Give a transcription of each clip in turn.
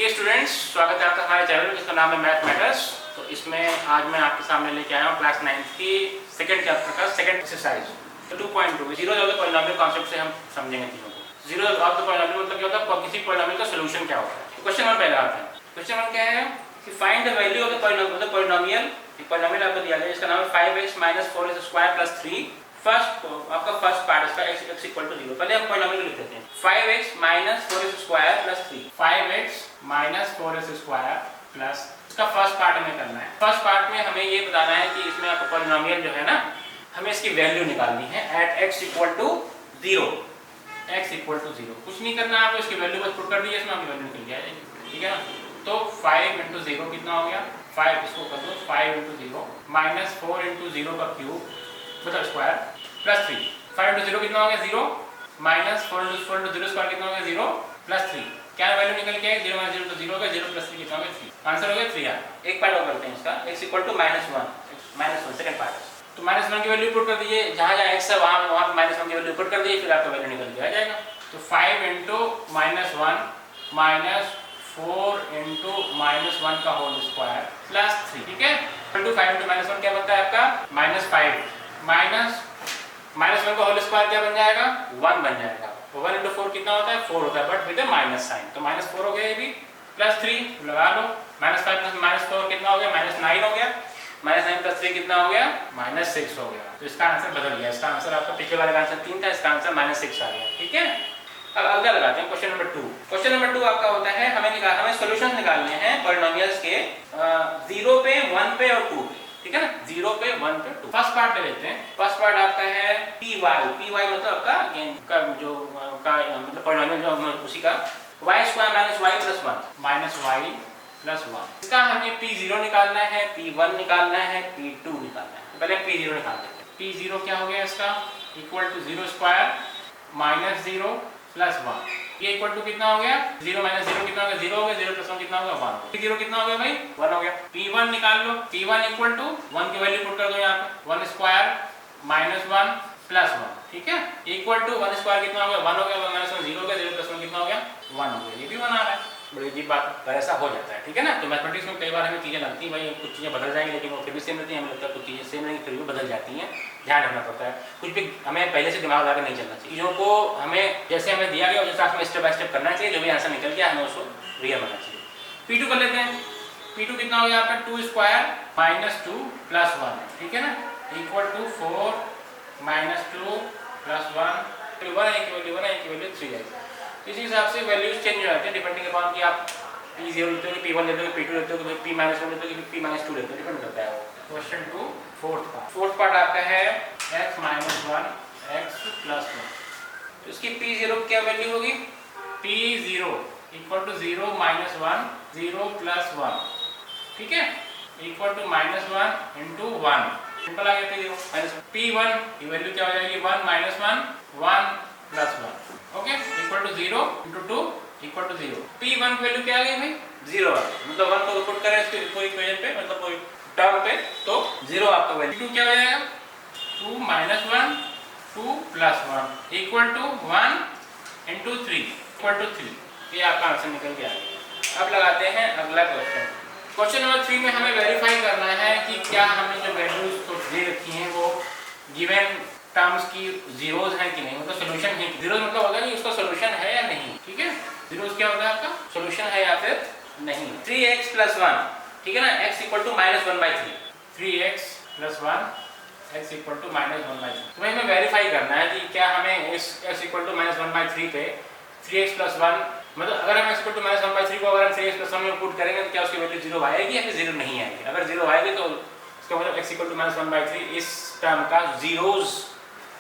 Okay students, स्वागत है आपका हमारे चैनल जिसका नाम है मैथ मैटर्स। तो इसमें आज मैं आपके सामने लेके आया हूँ क्लास 9 की सेकंड चैप्टर का सेकंड एक्सरसाइज। तो 2.2 zero of the polynomial concept से हम समझेंगे चीज़ों को। जीरो ऑफ द पॉलिनोमियल मतलब क्या होता है, किसी पॉलिनोमियल का सोल्यूशन क्या होता है। क्वेश्चन वन पहले आते हैं। क्वेश्चन वन क्या है कि find the value of the polynomial. Polynomial आपको दिया गया जिसका नाम है 5x - 4x² + 3। आपका फर्स्ट पार्ट इसका x = 0। पहले हम पॉलिनोमियल लिख देते हैं। 5x - 4x² + 3। 5x - 4x² plus इसका फर्स्ट पार्ट हमें करना है। फर्स्ट पार्ट में हमें ये बताना है कि इसमें आपका पॉलिनोमियल जो है ना, हमें इसकी वैल्यू निकालनी है एट x = 0। x = 0 कुछ नहीं करना है आपको, इसकी वैल्यू बस पुट कर दीजिए, इसमें आपकी वैल्यू निकल जाएगी। ठीक है ना। तो 5 × 0 कितना हो गया, 5 इसको कर दो 5 × 0 - 4 × 0 का क्यूब मतलब स्क्वायर प्लस 3। 5 × 0 कितना हो गया 0 - 4 × 0 स्क्वायर कितना हो गया 0 प्लस 3। क्या वैल्यू निकल के 0 - 0 तो 0 हो गया, 0 + 3 कितना हो गया 3। आंसर हो गया 3। एक पार्ट और करते हैं इसका, x = -1 सेकंड पार्ट। तो -1 की वैल्यू पुट कर दीजिए, जहाँ जहाँ x है वहाँ पे -1 की वैल्यू पुट कर दीजिए, फिर आपका वैल्यू निकल के आ जाएगा। तो 5 × -1 - 4 × -1 का होल स्क्वायर प्लस 3। ठीक है। 5 × -1 क्या बनता है आपका -5 -1 का होल स्क्वायर क्या बन जाएगा 1 बन जाएगा। 1 × 4 कितना होता है 4 होता है, बट विद माइनस साइन। तो -4 हो गया ये भी प्लस 3 लगा लो। -5 + -4 कितना हो गया -9 हो गया। -9 + 3 कितना हो गया -6 हो गया। तो इसका आंसर बदल गया। इसका आंसर आपका पिछले वाले का आंसर 3 था, इसका आंसर -6 आ गया। ठीक है। अब अगला लगाते हैं क्वेश्चन नंबर 2। क्वेश्चन नंबर 2 आपका होता है हमें सॉल्यूशन निकालने हैं पॉलिनोमियल्स के 0 पे 1 पे और 2 पे। ठीक है ना। 0 पे 1 पे 2। फर्स्ट पार्ट ले लेते हैं। फर्स्ट पार्ट आपका है py मतलब आपका मतलब पॉलिनोमियल जो उसी का y² - y + 1 इसका हमें p0 निकालना है, p1 निकालना है, p2 निकालना है। पहले p0 निकाल देते हैं। p0 क्या हो गया इसका = 0² - 0 + 1। ये इक्वल टू कितना हो गया 0 - 0 कितना हो गया 0 हो गया, 0 + 1 कितना हो गया 1। p0 कितना हो गया भाई 1 हो गया। p1 निकाल लो। p1 = 1 की वैल्यू पुट कर दो यहाँ पे 1² - 1 + 1। ठीक है। इक्वल टू 1² कितना हो गया 1 हो गया, 1 - 1 0 हो गया, 0 + 1 कितना हो गया 1 हो गया। ये भी 1 आ रहा है। बड़ी अजीब बात पर ऐसा हो जाता है। ठीक है ना। तो मैथमेटिक्स में कई बार हमें चीज़ें लगती हैं भाई कुछ चीज़ें बदल जाएंगी, लेकिन वो फिर भी सेम रहती हैं। हमें लगता है कुछ चीज़ें सेम रहेंगी फिर भी बदल जाती हैं। ध्यान रखना पड़ता है। कुछ भी हमें पहले से दिमाग लगा के नहीं चलना चाहिए। चीज़ों को हमें जैसे हमें दिया गया उस हिसाब से स्टेप बाय स्टेप करना चाहिए। जो भी आंसर निकल गया हमें उसको रियल बनना चाहिए। p2 कर लेते हैं। p2 कितना हो गया आपका 2² - 2 + 1। ठीक है ना। = 4 - 2 + 1 फिर 1 की वैल्यू 3 है। इसी हिसाब से वैल्यूज चेंज हो जाती है डिपेंडिंग अपॉन कि आप p0 लेते हो कि p1 लेते हो कि p2 लेते हो कि p - 1 लेते हो कि p - 2 लेते हो, डिपेंड करता है। क्वेश्चन 2 फोर्थ पार्ट आपका है x - 1 x + 1। तो इसकी p0 क्या वैल्यू होगी p0 = 0 - 1 0 + 1। ठीक है। = -1 × 1 सिंपल आ गया p1 की वैल्यू क्या हो जाएगी 1 - 1 1 + 1। ओके। = 0 × 2 = 0। p1 की वैल्यू क्या आ गई भाई 0 मतलब 1 को पुट करें इसके कोई इक्वेशन पे मतलब कोई टर्म पे तो 0 आपका वैल्यू। 2 क्या हो जाएगा 2 - 1 2 + 1 = 1 × 3 = 3। ये आपका आंसर निकल गया। अब लगाते हैं अगला क्वेश्चन। क्वेश्चन नंबर 3 में हमें वेरीफाई करना है कि क्या हमें जो वैल्यूज तो दे रखी हैं वो गिवन टर्म्स की जीरोज हैं कि नहीं, मतलब सोल्यूशन है। जीरोज मतलब होता है कि उसका सोल्यूशन है या नहीं। ठीक है। जीरोज क्या होता है आपका सोल्यूशन है या फिर नहीं। 3x + 1। ठीक है ना। x = -1/3। 3x + 1 x = -1/3। तो हमें वेरीफाई करना है कि क्या हमें इस x = -1/3 पे 3x + 1 मतलब अगर हम x = -1/3 को अगर हम 3x + 1 में पुट करेंगे तो क्या उसकी वैल्यू 0 आएगी या फिर 0 नहीं आएगी। अगर 0 आएगी तो इसका मतलब x = -1/3 इस टर्म का जीरोज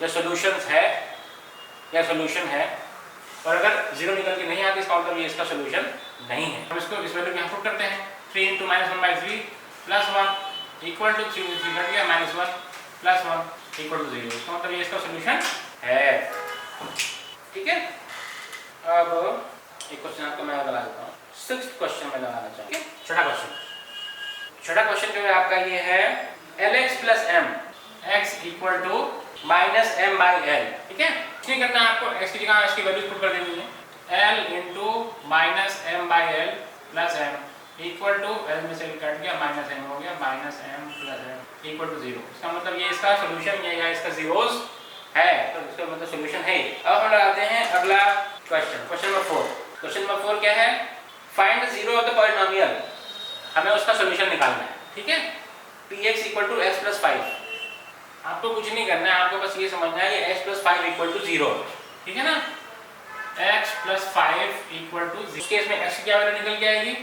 या सॉल्यूशंस है या सॉल्यूशन है। और अगर 0 निकल के नहीं आती इसका मतलब ये इसका सॉल्यूशन नहीं है। हम इसको इस वैल्यू को यहाँ पुट करते हैं 3 × -1/3 + 1 = 3 कट गया -1 + 1 = 0। इसका मतलब ये इसका सॉल्यूशन है। ठीक है। अब एक क्वेश्चन आपको मैं लगा देता हूँ। 6th क्वेश्चन में लगाना चाहूँगा। छठा क्वेश्चन जो है आपका ये है lx + m x = -m/l। ठीक है। कुछ नहीं करना है आपको, x की जगह x की वैल्यू पुट कर देनी है। l × -m/l plus M equal to L में से कट गया माइनस एम हो गया minus M plus M equal to 0। इसका मतलब ये इसका सोल्यूशन है या इसका जीरोस है, तो इसका मतलब सोल्यूशन है। अब हम लगाते हैं अगला question, question number 4। Question number 4 क्या है? Find zero of the polynomial, हमें उसका सोल्यूशन निकालना है। ठीक है, px equal to x plus 5। आपको कुछ नहीं करना है, आपको बस ये समझना है कि x प्लस 5 इक्वल टू 0। ठीक है ना, x प्लस 5 इक्वल टू, इस केस में x की क्या वैल्यू निकल के आएगी?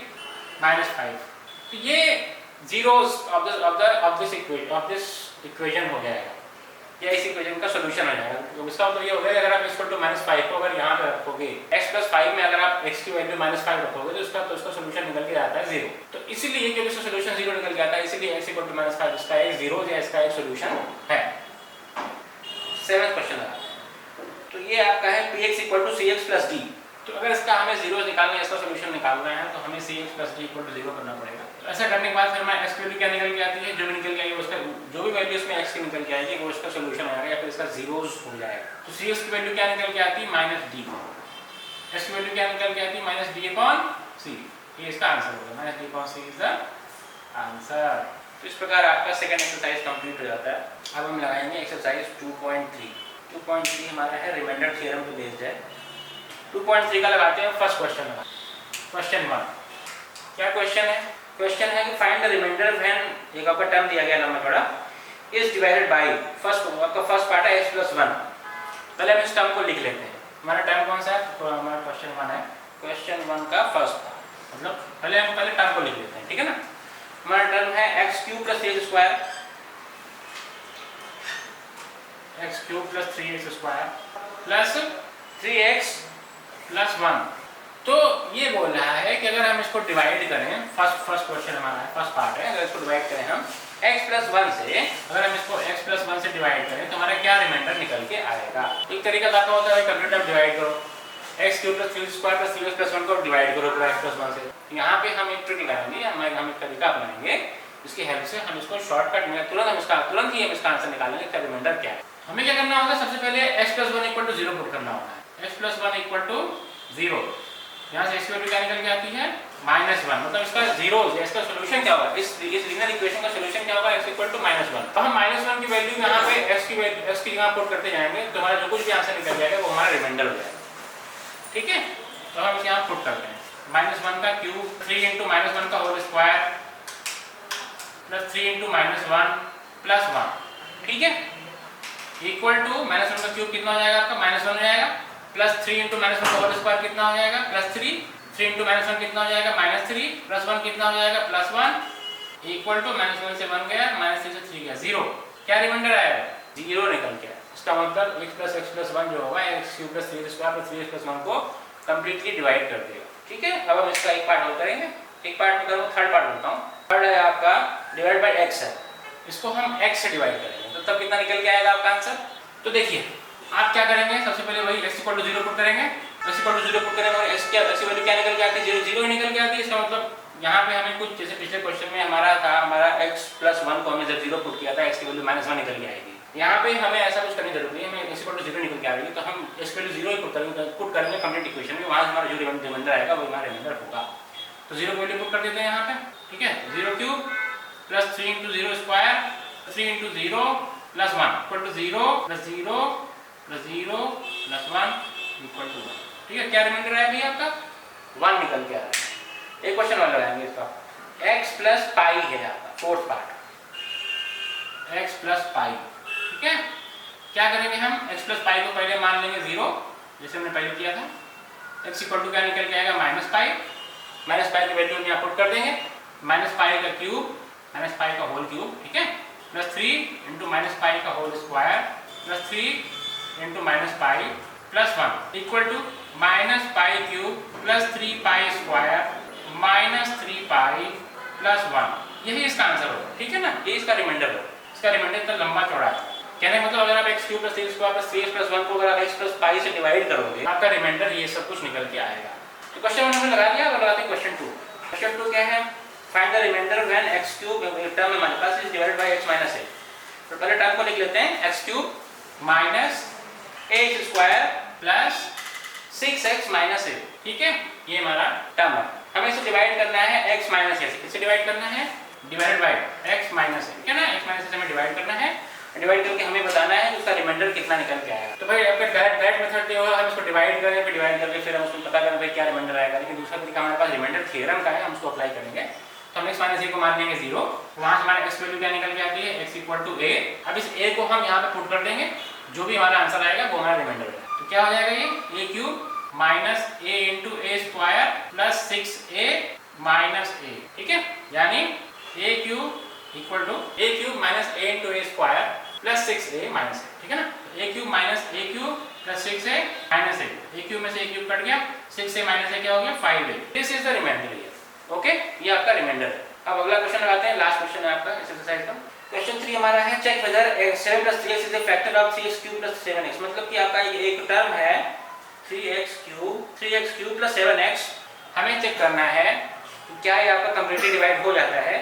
-5। तो ये जीरोस ऑफ दिस इक्वेशन हो जाएगा, या इस इक्वेशन का सोल्यूशन हो जाएगा। तो इसका मतलब ये हो गया अगर आप इक्वल टू -5 को अगर यहाँ पे रखोगे, x प्लस 5 में अगर आप x की वैल्यू -5 रखोगे तो उसका सोल्यूशन निकल के आता है 0। तो इसीलिए क्योंकि इसका सोल्यूशन 0 निकल के आता है, इसीलिए x इक्वल टू -5 इसका एक 0 या इसका एक सोल्यूशन है। 7th क्वेश्चन है, तो ये आपका है px equal to cx plus d। तो अगर इसका हमें जीरो निकालना है, इसका सोल्यूशन निकालना है, तो हमें cx plus d equal to 0 करना पड़ेगा। तो ऐसा करने के बाद फिर हमारा x की वैल्यू क्या निकल के आती है? जो भी निकल के आएगी उसका, जो भी वैल्यू इसमें x की निकल के आएगी वो इसका सोल्यूशन हो जाएगा या फिर इसका जीरोस हो जाएगा। तो cx की वैल्यू क्या निकल के आती है? -d। x की वैल्यू क्या निकल के आती है? -d/c। ये इसका आंसर होगा, -d/c इज द आंसर। तो इस प्रकार आपका सेकंड एक्सरसाइज कंप्लीट हो जाता है। अब हम लगाएंगे एक्सरसाइज 2.3। 2.3 हमारा है रिमाइंडर थ्योरम पे बेस्ड है। 2.3 का लगाते हैं फर्स्ट क्वेश्चन में। क्वेश्चन 1 क्या क्वेश्चन है? क्वेश्चन है कि फाइंड द रिमाइंडर व्हेन, एक आपका टर्म दिया गया लंबा थोड़ा, इज डिवाइडेड बाय, आपका फर्स्ट पार्ट है x प्लस 1। पहले हम इस टर्म को लिख लेते हैं। हमारा टर्म कौन सा है? तो हमारा क्वेश्चन 1 है। क्वेश्चन 1 का फर्स्ट पार्ट, मतलब पहले हम टर्म को लिख लेते हैं। ठीक है ना, हमारा टर्म है x³ plus 3x² x³ plus 3x² plus 3x plus 1। तो ये बोल रहा है कि अगर हम इसको डिवाइड करें, फर्स्ट क्वेश्चन हमारा है, फर्स्ट पार्ट है, अगर इसको डिवाइड करें हम x प्लस 1 से, अगर हम इसको x प्लस 1 से डिवाइड करें तो हमारा क्या रिमाइंडर निकल के आएगा? एक तरीका आता होता है कंप्यूटर डिवाइड करो, x³ plus 3x² plus 3x plus 1 को डिवाइड करो पूरा x प्लस 1 से। यहाँ पे हम एक ट्रिक लगाएंगे, हम एक तरीका अपनाएंगे, इसकी हेल्प से हम इसको शॉर्टकट में तुरंत ही हम इसका आंसर निकालेंगे इसका रिमाइंडर क्या है। हमें क्या करना होगा? सबसे पहले x plus 1 equal to 0 put करना होगा। x प्लस 1 इक्वल टू 0, यहाँ से x की वैल्यू क्या निकल के आती है? -1। मतलब इसका जीरो, इसका सोल्यूशन क्या होगा? इस लीनियर इक्वेशन का सोल्यूशन क्या होगा? x equal to -1। तो हम -1 की वैल्यू यहाँ पे x की जगह पुट करते जाएंगे, तो हमारा जो कुछ भी आंसर निकल जाएगा वो हमारा रिमाइंडर हो जाएगा। ठीक है, तो हम इसे यहाँ पुट करते हैं। -1 का क्यूब 3 इंटू -1 का whole square plus 3 into -1 plus 1। ठीक है, इक्वल टू -1 का क्यूब कितना हो जाएगा आपका? -1 हो जाएगा, प्लस 3 इंटू -1 का होल स्क्वायर कितना हो जाएगा? +3 3 इंटू -1 कितना हो जाएगा? -3 प्लस 1 कितना हो जाएगा? +1 इक्वल टू -1 से 1 गया, -3 से 3 गया, 0। क्या रिमाइंडर आया? 0 निकल के आया। इसका मतलब x प्लस 1 जो होगा x³ plus 3x² plus 3x plus 1 को कंप्लीटली डिवाइड कर देगा। ठीक है, अब हम इसका एक पार्ट और करेंगे, एक पार्ट में करूँ, थर्ड पार्ट करता हूँ। थर्ड है आपका डिवाइड बाय x है, इसको हम x से डिवाइड करेंगे, तो तब कितना निकल के आएगा आपका आंसर? तो देखिए आप क्या करेंगे, सबसे पहले वही x इक्वल टू 0 पुट करेंगे, x इक्वल टू 0 पुट करेंगे और x की वैल्यू क्या निकल के आती है? 0 निकल के आती है। इसका मतलब यहाँ पे हमें कुछ, जैसे पिछले क्वेश्चन में हमारा था, हमारा x प्लस 1 को हमने जब 0 पुट किया था, x की वैल्यू -1 निकल के आएगी। यहाँ पे हमें ऐसा कुछ करने की जरूरत नहीं है, हमें x इक्वल टू 0 निकल के आ रही है, तो हम x की वैल्यू 0 ही पुट करेंगे कंप्लीट इक्वेशन में, वहाँ हमारा जो रिमाइंडर आएगा वो हमारा रिमाइंडर होगा। तो 0 की वैल्यू पुट कर देते हैं यहाँ पे। ठीक है, 0³ plus 3 into 0 square 3 into 0 plus 1 equal to 0 plus 0 plus 0 plus 1 equal to 1। ठीक है, क्या रिमाइंडर आया भैया आपका? 1 निकल के आ रहा है। एक क्वेश्चन और लगाएंगे इसका, x प्लस पाई है आपका fourth part, x plus pi. ठीक है, क्या करेंगे हम? x प्लस पाई को पहले मान लेंगे 0, जैसे हमने पहले किया था। x इक्वल टू क्या निकल के आएगा? -पाई। -पाई की वैल्यू यहाँ पुट कर देंगे, -पाई का क्यूब, -पाई का होल क्यूब। ठीक है, प्लस 3 इंटू -पाई का whole square plus 3 into -pi plus 1 equal to -pi cube plus 3 pi square -3 pi plus 1। यही इसका आंसर होगा। ठीक है ना, ये इसका रिमाइंडर होगा। इसका रिमाइंडर इतना लंबा चौड़ा है, कहने मतलब अगर आप x³ plus 3x² plus 3x plus 1 को अगर आप x प्लस पाई से डिवाइड करोगे, आपका रिमाइंडर ये सब कुछ निकल के आएगा। तो क्वेश्चन 1 हमने लगा दिया, अब लगाते हैं क्वेश्चन 2। क्वेश्चन 2 क्या है? Find the remainder when x³ term हमारे पास is divided by x minus a। तो पहले टर्म को लिख लेते हैं, x³ minus ax² plus 6x minus a। ठीक है, ये हमारा टर्म है। हमें इसे डिवाइड करना है x माइनस ए से। किससे डिवाइड करना है? डिवाइड बाय x माइनस ए, ठीक है ना? x माइनस ए से हमें डिवाइड करना है, डिवाइड करके हमें बताना है उसका रिमाइंडर कितना निकल के आएगा। तो भाई आपका डायरेक्ट मेथड क्या होगा, हम इसको डिवाइड करें, फिर डिवाइड करके फिर हम उसको पता करें भाई क्या रिमाइंडर आएगा। लेकिन दूसरा तरीका हमारे पास रिमाइंडर थ्योरम का है, हम उसको अप्लाई करेंगे। तो हम x माइनस ए को मान लेंगे 0, वहाँ से हमारा x वैल्यू क्या निकल के आती है, x इक्वल टू a। अब इस a को हम यहाँ पे पुट कर देंगे, जो भी हमारा आंसर आएगा वो हमारा रिमाइंडर है। तो क्या हो जाएगा ये a cube minus a into A square plus 6a minus a, ठीक है? यानी a cube equal to a cube minus a into A square plus 6a minus a, ठीक है ना? a cube minus a cube plus 6a minus a, a cube में से a cube cut गया, 6a minus a क्या हो गया 5a। This is the reminder here. Okay, ये आपका रिमाइंडर है। अब अगला क्वेश्चन लगाते हैं, लास्ट क्वेश्चन है आपका इस एक्सरसाइज का। क्वेश्चन 3 हमारा है check whether 7 + 3x is the factor of 3x cube + 7x। मतलब कि आपका ये एक टर्म है 3x क्यूब + 7x। हमें चेक करना है कि क्या ये आपका कंप्लीटली डिवाइड हो जाता है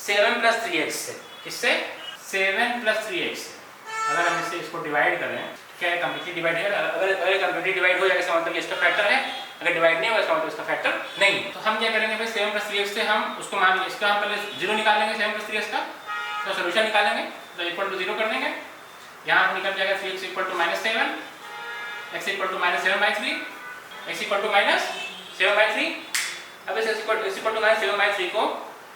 7 + 3x से। किससे? 7 + 3x से। अगर हम इससे इसको डिवाइड करें, क्या ये कंप्लीटली डिवाइड है? अगर कंप्लीटली डिवाइड हो जाएगा इसका मतलब इसका फैक्टर है, अगर डिवाइड नहीं होगा इसका मतलब इसका फैक्टर नहीं। तो हम क्या करेंगे भाई 7 + 3x से हम उसको मान लेंगे, इसका हम पहले 0 निकालेंगे 7 + 3x का, तो सॉल्यूशन निकालेंगे तो इक्वल टू 0 कर देंगे। यहाँ पर निकल जाएगा 3x equal to -7, x equal to -7/3, x equal to -7/3। अब इस इक्वल टू -7/3 को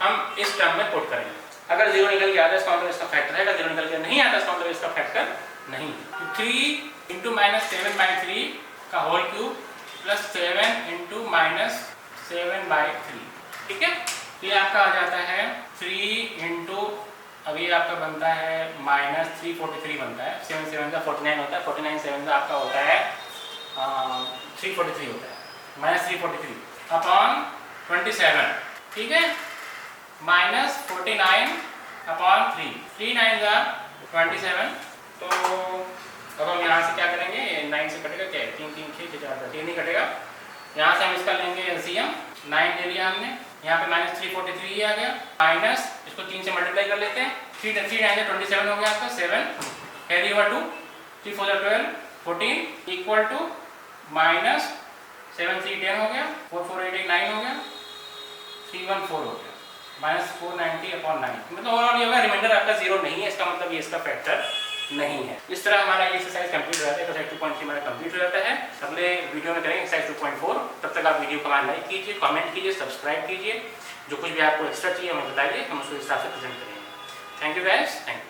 हम इस टर्म में पुट करेंगे। अगर 0 निकल के आता है इसका मतलब इसका फैक्टर है, अगर 0 निकल के नहीं आता इसका मतलब इसका फैक्टर नहीं। 3 × -7/3 का होल क्यूब प्लस 7 × -7/3, ठीक है? तो ये आपका आ जाता है 3 × अभी आपका बनता है -343 बनता है, 7 7 का 49 होता है, 49 7 का आपका होता है 343 होता है, -343 अपॉन 27, ठीक है? -49/3, 3 9 का 27। तो अब हम यहाँ से क्या करेंगे, 9 से कटेगा क्या, 3 3 6 6 4 3 नहीं कटेगा। यहाँ से हम इसका लेंगे एलसीएम, 9 ले लिया हमने, यहाँ पे -343 ही आ गया, माइनस इसको 3 से मल्टीप्लाई कर लेते हैं, 3 9 27 हो गया आपका, 7 कैरी ओवर 2, 3 4 12 14 इक्वल टू -7 3 10 हो गया, 4 4 8 8 9 हो गया, 314 हो गया, -490/9। मतलब ओवरऑल ये होगा रिमाइंडर आपका 0 नहीं है, इसका मतलब ये इसका फैक्टर नहीं है। इस तरह हमारा ये एक्सरसाइज कंप्लीट हो जाता है, एक्सरसाइज 2.3 हमारा कंप्लीट हो जाता है। अगले वीडियो में करेंगे एक्सरसाइज 2.4। तब तक आप वीडियो को लाइक कीजिए, कमेंट कीजिए, सब्सक्राइब कीजिए, जो कुछ भी आपको एक्स्ट्रा चाहिए हमें बताइए, हम उसको इस हिसाब से प्रेजेंट करेंगे। Thank you guys, thank you.